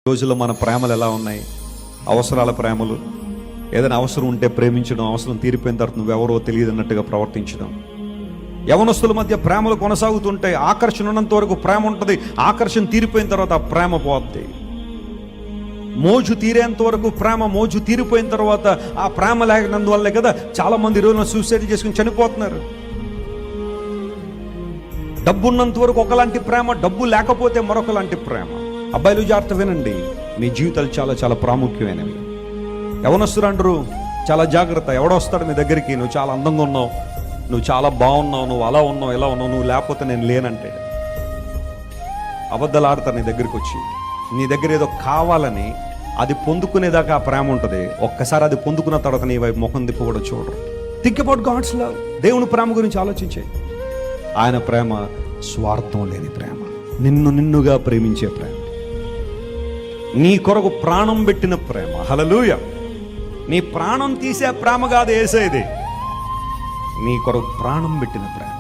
రోజుల్లో మన ప్రేమలు ఎలా ఉన్నాయి? అవసరాల ప్రేమలు, ఏదైనా అవసరం ఉంటే ప్రేమించడం, అవసరం తీరిపోయిన తర్వాత నువ్వెవరో తెలియదు అన్నట్టుగా ప్రవర్తించడం. యవనస్తుల మధ్య ప్రేమలు కొనసాగుతుంటాయి. ఆకర్షణ ఉన్నంత వరకు ప్రేమ ఉంటుంది, ఆకర్షణ తీరిపోయిన తర్వాత ఆ ప్రేమ పోద్ది. మోజు తీరేంత వరకు ప్రేమ, మోజు తీరిపోయిన తర్వాత ఆ ప్రేమ లేకనందువల్లే కదా చాలా మంది ఈరోజు సూసైడ్ చేసుకుని చనిపోతున్నారు. డబ్బు ఉన్నంత వరకు ఒకలాంటి ప్రేమ, డబ్బు లేకపోతే మరొకలాంటి ప్రేమ. అబ్బాయిలు జాగ్రత్త వినండి, మీ జీవితాలు చాలా చాలా ప్రాముఖ్యమైనవి. యవనస్తులు అంటారు చాలా జాగ్రత్త, ఎవడో వస్తాడు మీ దగ్గరికి, నువ్వు చాలా అందంగా ఉన్నావు, నువ్వు చాలా బాగున్నావు, నువ్వు అలా ఉన్నావు ఇలా ఉన్నావు, నువ్వు లేకపోతే నేను లేనంటే అబద్ధాలు ఆడతారు నీ దగ్గరికి వచ్చి. నీ దగ్గర ఏదో కావాలని అది పొందుకునేదాకా ఆ ప్రేమ ఉంటుంది. ఒక్కసారి అది పొందుకున్న తర్వాత నీ వైపు ముఖం తిప్పు కూడా చూడరు. Think about God's love. దేవుని ప్రేమ గురించి ఆలోచించే. ఆయన ప్రేమ స్వార్థం లేని ప్రేమ, నిన్నుగా ప్రేమించే ప్రేమ, నీ కొరకు ప్రాణం పెట్టిన ప్రేమ. హల్లెలూయా. నీ ప్రాణం తీసే ప్రేమ కాదు యేసయ్యది, నీ కొరకు ప్రాణం పెట్టిన ప్రేమ.